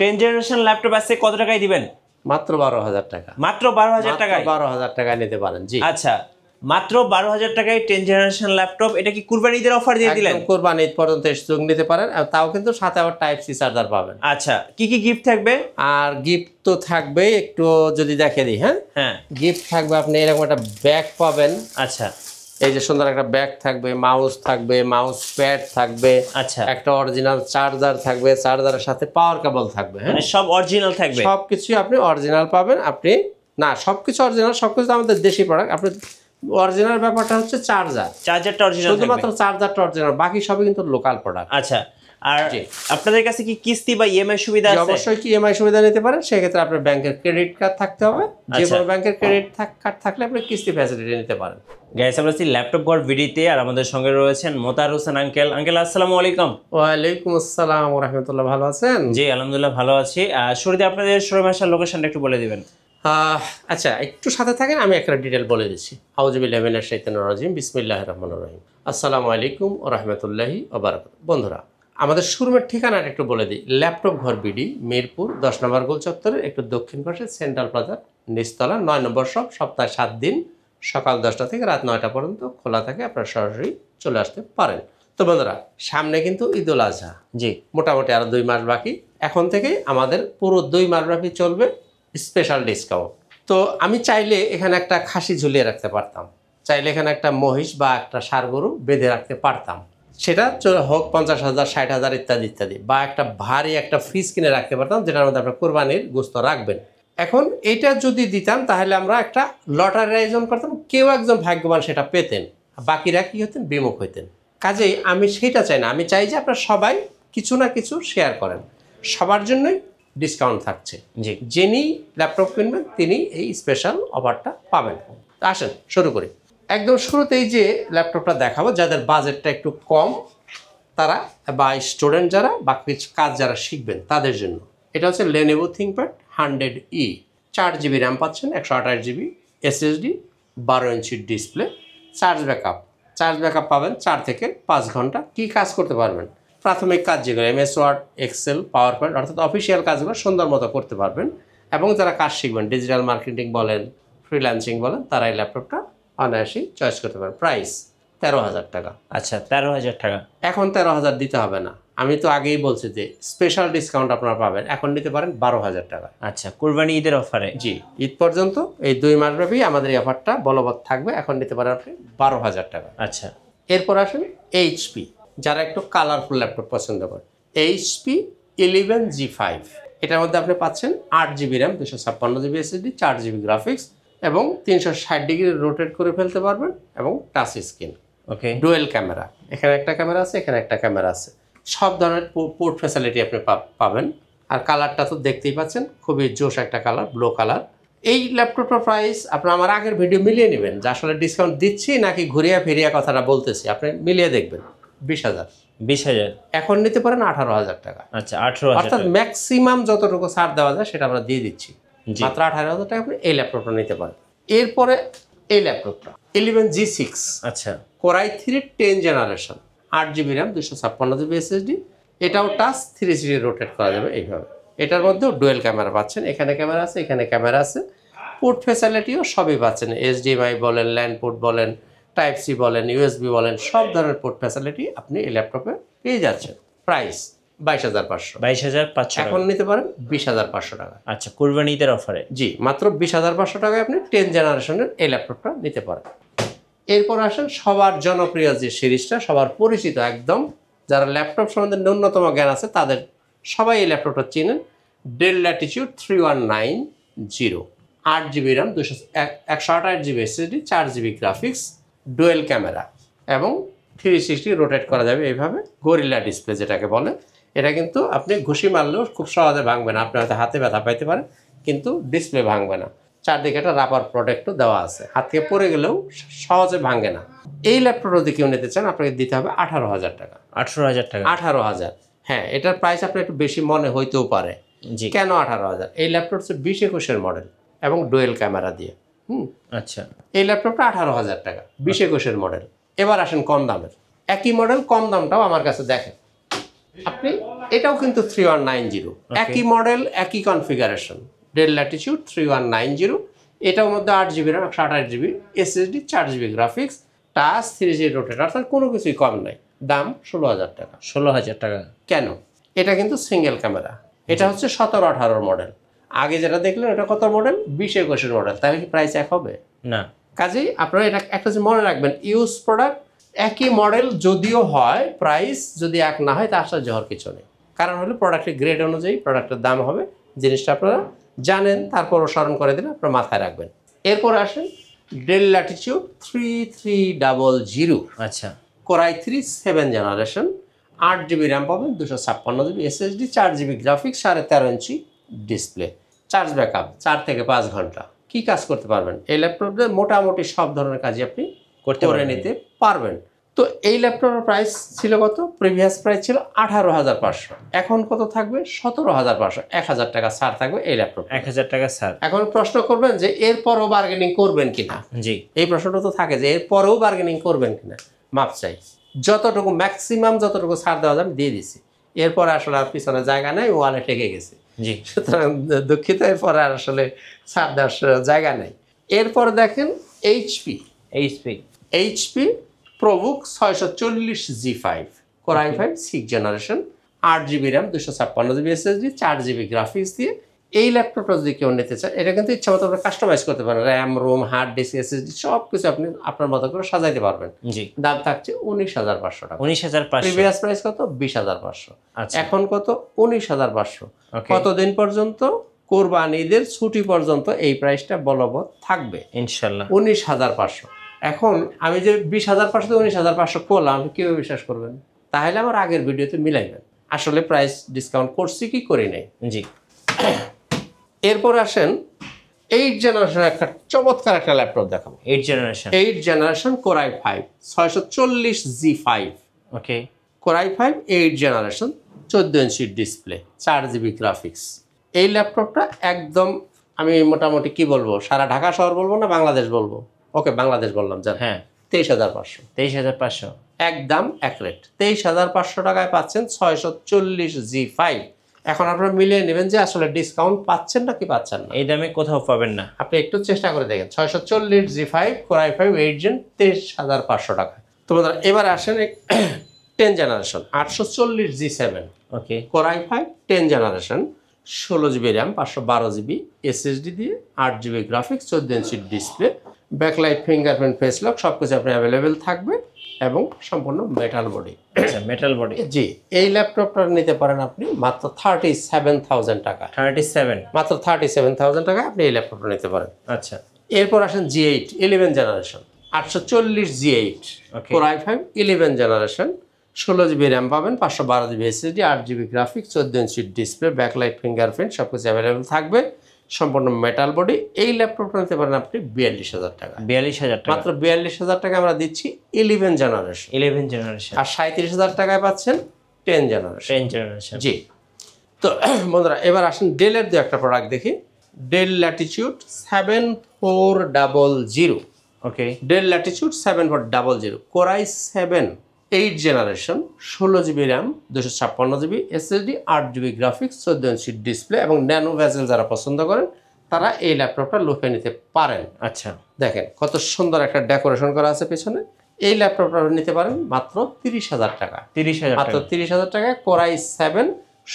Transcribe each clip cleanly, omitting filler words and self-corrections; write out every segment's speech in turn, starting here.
10 generation laptop আছে কত টাকায় দিবেন? মাত্র 12,000 টাকা। মাত্র 12,000 টাকায়? 12,000 টাকায় নিতে পারেন। জি আচ্ছা, মাত্র 12,000 টাকায় 10 জেনারেশন ল্যাপটপ। এটা কি কুরবানি ঈদের অফার দিয়ে দিলেন? একদম কুরবানি ঈদ পর্যন্ত সুযোগ নিতে পারেন, আর তাও কিন্তু সাথে আবার টাইপ সি চার্জার পাবেন। আচ্ছা, কি কি গিফট থাকবে? আর গিফট তো থাকবে, একটু যদি দেখে দিই। হ্যাঁ হ্যাঁ, গিফট থাকবে, আপনি এরকম একটা ব্যাগ পাবেন। আচ্ছা, এই যে সুন্দর একটা ব্যাগ থাকবে, মাউস থাকবে, মাউস প্যাড থাকবে, আচ্ছা, একটা অরিজিনাল চার্জার থাকবে, চার্জারের সাথে পাওয়ার কেবল থাকবে। হ্যাঁ মানে সব অরিজিনাল থাকবে? সবকিছু আপনি অরিজিনাল পাবেন। আপনি না সবকিছু অরিজিনাল, সবকিছু আমাদের দেশি প্রোডাক্ট। আপনি অরিজিনাল ব্যাপারটা হচ্ছে চার্জারটা অরিজিনাল থাকবে, শুধুমাত্র চার্জারটা অরিজিনাল, বাকি সবই কিন্তু লোকাল প্রোডাক্ট। আচ্ছা, আর আপনাদের কাছে কি কিস্তি বা ইএমআই সুবিধা আছে? অবশ্যই কি ইএমআই সুবিধা নিতে পারেন। সেক্ষেত্রে আপনার ব্যাংকের ক্রেডিট কার্ড থাকতে হবে। যে কোনো ব্যাংকের ক্রেডিট কার্ড থাকলে আপনি কিস্তি ফ্যাসিলিটি নিতে পারেন। গাইস, আমরা আছি ল্যাপটপ ঘর ভিডিওতে, আর আমাদের সঙ্গে রয়েছেন মোতার হোসেন আঙ্কেল। আঙ্কেল আসসালামু আলাইকুম। ওয়ালাইকুম আসসালাম ওয়া রাহমাতুল্লাহ। ভালো আছেন? জি আলহামদুলিল্লাহ ভালো আছি। শুরুতে আপনাদের শোরুম আসার লোকেশনটা একটু বলে দিবেন। আচ্ছা, একটু সাথে থাকেন, আমি একটা ডিটেল বলে দিচ্ছি। আউযুবিল্লাহি মিনাশ শাইতানির রাজিম, বিসমিল্লাহির রহমানির রহিম। আসসালামু আলাইকুম ওয়া রাহমাতুল্লাহি ওয়া বারাকাতুহু। বন্ধুরা, আমাদের শোরুমের ঠিকানাটা একটু বলে দিই। ল্যাপটপ ঘর বিডি, মিরপুর 10 নম্বর গোল চত্বরের একটু দক্ষিণ পাশে সেন্ট্রাল প্লাজার নিচতলা 9 নম্বর শপ। সপ্তাহে 7 দিন সকাল 10টা থেকে রাত 9টা পর্যন্ত খোলা থাকে। আপনারা সরাসরি চলে আসতে পারেন। তো বন্ধুরা, সামনে কিন্তু ঈদুল আজহা। জি, মোটামুটি আরও 2 মাস বাকি। এখন থেকেই আমাদের পুরো 2 মাস ব্যাপী চলবে স্পেশাল ডিসকাউন্ট। তো আমি চাইলে এখানে একটা খাসি ঝুলিয়ে রাখতে পারতাম, চাইলে এখানে একটা মহিষ বা একটা ষাঁড় গরু বেঁধে রাখতে পারতাম। সেটা হোক 50,000, 60,000 ইত্যাদি ইত্যাদি, বা একটা ভারী একটা ফ্রিজ কিনে রাখতে পারতাম, যেটার মধ্যে আপনার কোরবানির গোশত রাখবেন। এখন এটা যদি দিতাম তাহলে আমরা একটা লটারির আয়োজন করতাম, কেউ একজন ভাগ্যবান সেটা পেতেন, বাকিরা কি হতেন? বিমুখ হইতেন। কাজেই আমি সেটা চাই না। আমি চাই যে আপনারা সবাই কিছু না কিছু শেয়ার করেন। সবার জন্যই ডিসকাউন্ট থাকছে। জি, যিনি ল্যাপটপ কিনবেন তিনি এই স্পেশাল অফারটা পাবেন। আসেন শুরু করি। একদম শুরুতেই যে ল্যাপটপটা দেখাবো, যাদের বাজেটটা একটু কম তারা, বা স্টুডেন্ট যারা, বা কিছু কাজ যারা শিখবেন তাদের জন্য, এটা হচ্ছে Lenovo ThinkPad 100E। 4 GB RAM পাচ্ছেন, 128 জিবি SSD, 12 ইঞ্চির ডিসপ্লে। চার্জ ব্যাকআপ পাবেন 4 থেকে 5 ঘন্টা। কী কাজ করতে পারবেন? প্রাথমিক কাজ যেগুলো MS Word, Excel, PowerPoint, অর্থাৎ অফিসিয়াল কাজগুলো সুন্দর মতো করতে পারবেন। এবং যারা কাজ শিখবেন, ডিজিটাল মার্কেটিং বলেন, ফ্রিল্যান্সিং বলেন, তারা এই ল্যাপটপটা অনায়াসেই চয়েস করতে পারেন। প্রাইস 13,000 টাকা। আচ্ছা, 13,000 টাকা। এখন 13,000 দিতে হবে না, আমি তো আগেই বলছি যে স্পেশাল ডিসকাউন্ট আপনারা পাবেন। এখন নিতে পারেন 12,000 টাকা। আচ্ছা, কুরবানি ঈদের অফারে? জি, ঈদ পর্যন্ত এই 2 মাস ব্যাপী আমাদের এই অফারটা বলবৎ থাকবে। এখন নিতে পারেন আপনি 12,000 টাকা। আচ্ছা, এরপর আসেন HP, যারা একটু কালারফুল ল্যাপটপ পছন্দ করেন। HP 11G5, এটার মধ্যে আপনি পাচ্ছেন 8 GB RAM, 256 GB SSD, 4 GB graphics, এবং 360 ডিগ্রি রোটেট করে ফেলতে পারবেন, এবং টাচ স্ক্রিন, ওকে, ডুয়েল ক্যামেরা। এখানে একটা ক্যামেরা আছে, এখানে একটা ক্যামেরা আছে। সব ধরনের পোর্ট ফ্যাসিলিটি আপনি পাবেন। আর কালারটা তো দেখতেই পাচ্ছেন, খুবই জোশ একটা কালার, ব্লু কালার। এই ল্যাপটপটার প্রাইস আপনার আমার আগের ভিডিও মিলিয়ে নেবেন, যে আসলে ডিসকাউন্ট দিচ্ছি নাকি ঘুরিয়া ফিরিয়া কথাটা বলতেছি, আপনি মিলিয়ে দেখবেন। 20,000। 20,000। এখন নিতে পারেন 18,000 টাকা। আচ্ছা, 18,000 অর্থাৎ টাকা। ম্যাক্সিমাম যতটুকু ছাড় দেওয়া যায় সেটা আমরা দিয়ে দিচ্ছি। জি। মাত্র 18,000 টাকা আপনি এই ল্যাপটপটা নিতে পারেন। এরপরে এই ল্যাপটপটা 11G6, আচ্ছা, Core i3 10 generation, 8 GB RAM, 256 GB SSD। এটাও টাচ 360 রোটেট করা যাবে এইভাবে। এটার মধ্যেও ডুয়েল ক্যামেরা পাচ্ছেন, এখানে ক্যামেরা আছে, এখানে ক্যামেরা আছে। পোর্ট ফ্যাসিলিটিও সবই পাচ্ছেন, HDMI বলেন, ল্যান্ড পোর্ট বলেন, টাইপ সি বলেন, USB বলেন, সব ধরনের পোর্ট ফ্যাসিলিটি আপনি এই ল্যাপটপে পেয়ে যাচ্ছেন। প্রাইস 22,500। 22,500 এখন নিতে পারেন 20,500 টাকা। আচ্ছা, কুরবানি ঈদের অফারে? জি, মাত্র 20,500 টাকায় আপনি 10 জেনারেশনের এই ল্যাপটপটা নিতে পারেন। এরপর আসেন সবার জনপ্রিয় যে সিরিজটা, সবার পরিচিত একদম, যারা ল্যাপটপ সম্বন্ধে ন্যূনতম জ্ঞান আছে তাদের সবাই এই ল্যাপটপটা চিনেন। Del Latitude 3190, 8 GB RAM, 128 GB SSD, 4 GB graphics, dual camera, এবং 360 রোটেট করা যাবে এইভাবে। গরিলা ডিসপ্লে যেটাকে বলে, এটা কিন্তু আপনি ঘুষি মারলেও খুব সহজে ভাঙবে না। আপনি হয়তো হাতে ব্যথা পাইতে পারেন, কিন্তু ডিসপ্লে ভাঙবে না। চারদিকে একটা রাবার প্রোটেক্টও দেওয়া আছে, হাত থেকে পড়ে গেলেও সহজে ভাঙে না। এই ল্যাপটপটা যদি কেউ নিতে চান আপনাকে দিতে হবে 18,000 টাকা। 18,000 টাকা? 18,000। হ্যাঁ, এটার প্রাইস আপনার একটু বেশি মনে হইতেও পারে। জি। কেন 18,000? এই ল্যাপটপ হচ্ছে 2021-এর মডেল এবং ডুয়েল ক্যামেরা দিয়ে। আচ্ছা, এই ল্যাপটপটা 18,000 টাকা, 2021-এর মডেল। এবার আসেন কম দামের। একই মডেল, কম দামটাও আমার কাছে দেখেন। আপনি এটাও কিন্তু 3190, একই মডেল একই কনফিগারেশন, ডেল ল্যাটিটিউড 3190। এটার মধ্যে 8 GB RAM, 128 GB SSD, 4 GB graphics, touch, 3G rotate, অর্থাৎ কোনো কিছুই কম নাই। দাম 16,000 টাকা। 16,000 টাকা। কেন? এটা কিন্তু সিঙ্গেল ক্যামেরা, এটা হচ্ছে 17-18 মডেল। আগে যেটা দেখলেন এটা কত মডেল? 20-21 মডেল। তাহলে কি প্রাইস এক হবে? না। কাজেই আপনারা এটা একটা যে মনে রাখবেন, ইউজ প্রোডাক্ট একই মডেল যদিও হয়, প্রাইস যদি এক না হয় তা আশ্চর্য হওয়ার কিছু নেই। কারণ হলো প্রোডাক্টের গ্রেড অনুযায়ী প্রোডাক্টের দাম হবে, জিনিসটা আপনারা জানেন, তারপরও স্মরণ করে দিলে আপনারা মাথায় রাখবেন। এরপর আসেন ডেল ল্যাটিটিউড 3300। আচ্ছা। Core i3 7 generation, 8 GB RAM পাবেন, 256 GB SSD, 4 GB graphics, 13.5 inch display, charge backup 4 থেকে 5 ঘন্টা। কি কাজ করতে পারবেন এই ল্যাপটপে? মোটামুটি সব ধরনের কাজই আপনি করে নিতে পারবেন। তো এই ল্যাপটপের প্রাইস ছিল কত? প্রিভিয়াস প্রাইস ছিল 18,500, এখন কত থাকবে? 17,500। 1,000 টাকা ছাড় থাকবে এই ল্যাপটপ। 1,000 টাকা ছাড়। এখন প্রশ্ন করবেন যে এরপরও বার্গেনিং করবেন কিনা? জি, এই প্রশ্নটা তো থাকে যে এরপরেও বার্গেনিং করবেন কিনা। মাপ চাই, যতটুকু ম্যাক্সিমাম যতটুকু ছাড় দেওয়া যায় আমি দিয়ে দিছি। এরপরে আসলে আর পিছনে জায়গা নেই, ওয়ালে ঠেকে গেছে। জি, সুতরাং দুঃখিত, এরপরে আর আসলে ছাড় দেওয়ার জায়গা নেই। এরপর দেখেন HP ProBook 640G5, core i5 6 generation, 8 GB RAM, 256 GB SSD, 4 GB graphics দিয়ে এই ল্যাপটপটা যদি কেউ নিতে চায়, এটা কিন্তু ইচ্ছা মতো আপনি কাস্টমাইজ করতে পারেন। RAM, ROM, hard disk, SSD সব কিছু আপনি আপনার মতো করে সাজাইতে পারবেন। জি। দাম থাকছে 19,500 টাকা। 19,500। প্রিভিয়াস প্রাইস কত? 20,500। আচ্ছা। এখন কত? 19,500। ওকে। কতদিন পর্যন্ত? কোরবানি ঈদের ছুটি পর্যন্ত এই প্রাইসটা বলবৎ থাকবে ইনশাআল্লাহ। 19,500। এখন আমি যে 20,500 থেকে 19,500 করলাম, আপনি কীভাবে বিশ্বাস করবেন? তাহলে আমার আগের ভিডিওতে মিলাইবেন আসলে প্রাইস ডিসকাউন্ট করছি কি করি নাই। জি। এরপর আসেন 8 জেনারেশন, একটা চমৎকার একটা ল্যাপটপ দেখাবো। 8 generation. 8 generation core i5 640G5, ওকে। Core i5 8 generation, 14 inch display, 4 GB graphics. এই ল্যাপটপটা একদম আমি মোটামুটি কি বলবো, সারা ঢাকা শহর বলবো না বাংলাদেশ বলবো? ওকে, বাংলাদেশ বললাম। জান, হ্যাঁ, 23,500। 23,500। একদম এক রেট। 23,500 টাকায় পাচ্ছেন 640G5। এখন আপনারা মিলিয়ে নেবেন যে আসলে ডিসকাউন্ট পাচ্ছেন না কি পাচ্ছেন না। এই দামে কোথাও পাবেন না। আপনি একটু চেষ্টা করে দেখেন। 640G5 কোর i5 8 জেন, 23,500 টাকা। তো বন্ধুরা এবার আসেন 10 generation, 840G7, okay. Core i5 10 generation, 16 GB RAM, 512 GB SSD দিয়ে, 8 GB graphics, 14 inch display, backlight, fingerprint, face lock সব কিছু আপনি অ্যাভেলেবেল থাকবে এবং সম্পূর্ণ মেটাল বডি। আচ্ছা, মেটাল বডি। জি, এই ল্যাপটপটা নিতে পারেন আপনি মাত্র 37,000 টাকা। 37। মাত্র 37,000 টাকা আপনি এই ল্যাপটপটা নিতে পারেন। আচ্ছা। এরপর আসেন G8 11 generation, 840G8, okay. Core i5 11 generation, 16 GB RAM পাবেন, 512 GB SSD, 8 GB graphics, 14 inch display, backlight, fingerprint সব কিছু অ্যাভেলেবেল থাকবে, সম্পূর্ণ মেটাল বডি। এই ল্যাপটপটা নিতে পারেন আপনি 42,000 টাকা। 42,000 টাকা। মাত্র 42,000 টাকা আমরা দিচ্ছি 11 জেনারেশন। 11 জেনারেশন। আর 37,000 টাকায় পাচ্ছেন 10 জেনারেশন। 10 জেনারেশন। জি। তো বন্ধুরা এবার আসেন ডেলের দু একটা প্রোডাক্ট দেখি। Dell Latitude 7400, okay. Dell Latitude 7400, core i7 8 generation, 16 GB RAM, 256 GB SSD, 8 GB graphics, 14 inch display এবং ন্যানো ভেজেল যারা পছন্দ করেন তারা এই ল্যাপটপটা লুফে নিতে পারেন। আচ্ছা। দেখেন কত সুন্দর একটা ডেকোরেশন করা আছে পেছনে। এই ল্যাপটপটা নিতে পারেন মাত্র 30,000 টাকা। 30,000 মাত্র টাকা। 30,000 টাকায় কোর i7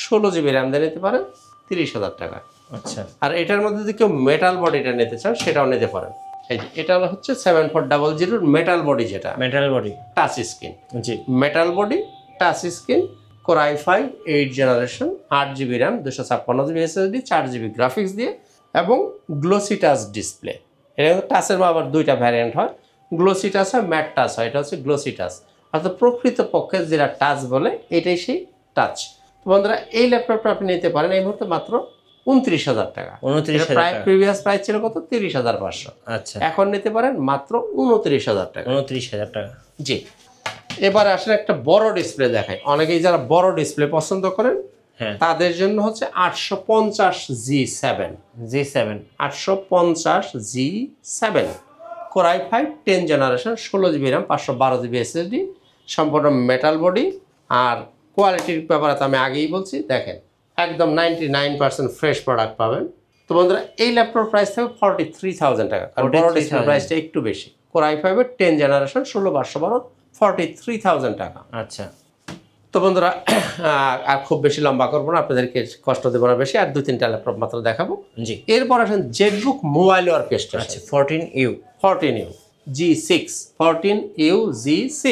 16 GB র্যাম দিয়ে নিতে পারেন 30,000 টাকা। আচ্ছা। আর এটার মধ্যে যদি কেউ মেটাল বডিটা নিতে চান সেটাও নিতে পারেন। এই যে এটা হচ্ছে 7400 মেটাল বডি, যেটা মেটাল বডি, টাচ স্ক্রিন। জি। Metal body, touch screen, core i5 8 generation, 8 GB RAM, 256 GB SSD, 4 GB graphics দিয়ে এবং গ্লোসি টাচ ডিসপ্লে। এটা কিন্তু টাচের আবার দুইটা ভ্যারিয়েন্ট হয়, গ্লোসি টাচ হয়, ম্যাট টাচ হয়। এটা হচ্ছে গ্লোসি টাচ, অর্থাৎ প্রকৃতপক্ষে যেটা টাচ বলে এটাই সেই টাচ। তো বন্ধুরা এই ল্যাপটপটা আপনি নিতে পারেন এই মুহূর্তে মাত্র 29,000 টাকা। 29,000 প্রায় টাকা। প্রিভিয়াস প্রাইস ছিল কত? 30,500। আচ্ছা। এখন নিতে পারেন মাত্র 29,000 টাকা। 29,000 টাকা। জি। এবারে আসলে একটা বড় ডিসপ্লে দেখাই। অনেকেই যারা বড় ডিসপ্লে পছন্দ করেন হ্যাঁ। তাদের জন্য হচ্ছে 850G7, 850G7, core i5 10 generation, 16 GB RAM, 512 GB SSD, সম্পূর্ণ মেটাল বডি। আর কোয়ালিটির ব্যাপারে তো আমি আগেই বলছি, দেখেন একদম 99% ফ্রেশ প্রোডাক্ট পাবেন। তো বন্ধুরা এই ল্যাপটপ প্রাইস থাকবে 43,000 টাকা, কারণ বড় ডিসপ্লে প্রাইসটা একটু বেশি। কোর i5 এর 10 জেনারেশন 16/512 43,000 টাকা। আচ্ছা, তো বন্ধুরা আর খুব বেশি লম্বা করবো না, আপনাদেরকে কষ্ট দেবো না বেশি, আর 2-3টা ল্যাপটপ মাত্র দেখাবো। জি। এরপর আসেন জেটবুক মোবাইল অর্কেস্ট্রা। আচ্ছা 14U 14U G6, 14U G6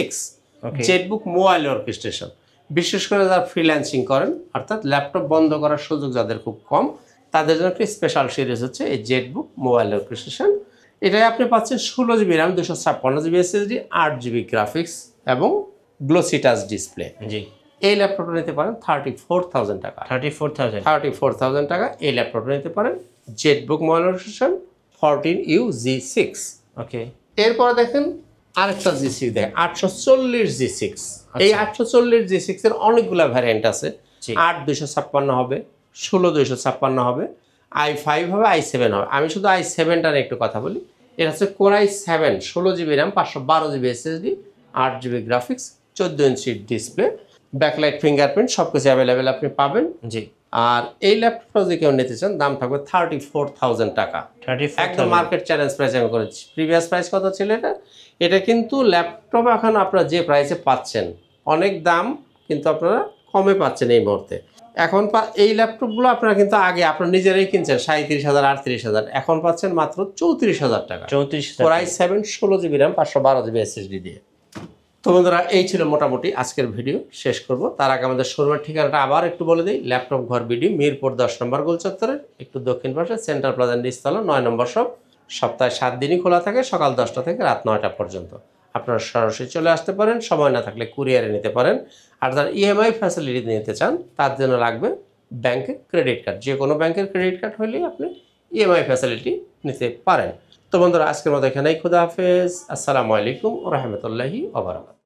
ওকে। Jetbook mobile orchestration. বিশেষ করে যারা ফ্রিল্যান্সিং করেন, অর্থাৎ ল্যাপটপ বন্ধ করার সুযোগ যাদের খুব কম, তাদের জন্য একটি স্পেশাল সিরিজ হচ্ছে এই জেটবুক মোবাইল অর্কেস্ট্রেশন। এটাই আপনি পাচ্ছেন 16GB RAM, 256GB SSD, 8GB graphics এবং গ্লোসি টাচ ডিসপ্লে। জি। এই ল্যাপটপটা নিতে পারেন 34,000 টাকা। 34,000 টাকা এই ল্যাপটপটা নিতে পারেন Jetbook mobile orchestration 14U G6। ওকে। এরপরে দেখেন আরেকটা G6 দেখেন 840 G6। এই 840 G6 এর অনেকগুলো ভ্যারিয়েন্ট আছে। 8 256 হবে, 16 256 হবে, i5 হবে, i7 হবে। আমি শুধু i7টা নিয়ে একটু কথা বলি। এটা হচ্ছে core i7, 16GB RAM, 512GB SSD, 8GB graphics, 14 inch display, backlight, fingerprint সবকিছু অ্যাভেলেবেল আপনি পাবেন। জি। আর এই ল্যাপটপটা যদি কেউ নিতে চান, দাম থাকবে 34,000 টাকা। 34,000 একদম মার্কেট চ্যালেঞ্জ প্রাইস আমি করেছি। প্রিভিয়াস প্রাইস কত ছিল এটা? এটা কিন্তু ল্যাপটপ এখন আপনারা যে প্রাইসে পাচ্ছেন, অনেক দাম, কিন্তু আপনারা কমে পাচ্ছেন এই মুহূর্তে। এখন এই ল্যাপটপগুলো আপনারা কিন্তু আগে আপনারা নিজেরাই কিনছেন 37,000 38,000, এখন পাচ্ছেন মাত্র 34,000 টাকা। 34,000 core i7 16GB RAM 512GB SSD দিয়ে। তো বন্ধুরা এই ছিল মোটামুটি আজকের ভিডিও, শেষ করব। তার আগে আমাদের শোরুমের ঠিকানাটা আবার একটু বলে দিই। ল্যাপটপ ঘর বিডি, মিরপুর 10 নম্বর গোল চত্বরের একটু দক্ষিণ পাশে, সেন্ট্রাল প্লাজা নিচতলা 9 নম্বর শপ। সপ্তাহে 7 দিনই খোলা থাকে, সকাল 10টা থেকে রাত 9টা পর্যন্ত। আপনারা সরাসরি চলে আসতে পারেন, সময় না থাকলে কুরিয়ারে নিতে পারেন। আর যারা ইএমআই ফ্যাসিলিটি নিতে চান, তার জন্য লাগবে ব্যাংকের ক্রেডিট কার্ড। যে কোনো ব্যাংকের ক্রেডিট কার্ড হলেই আপনি ইএমআই ফ্যাসিলিটি নিতে পারেন। তো বন্ধুরা আজকের মতো এখানেই, খুদা হাফেজ, আসসালামু আলাইকুম ওয়া রাহমাতুল্লাহি ওয়া বারাকাতুহু।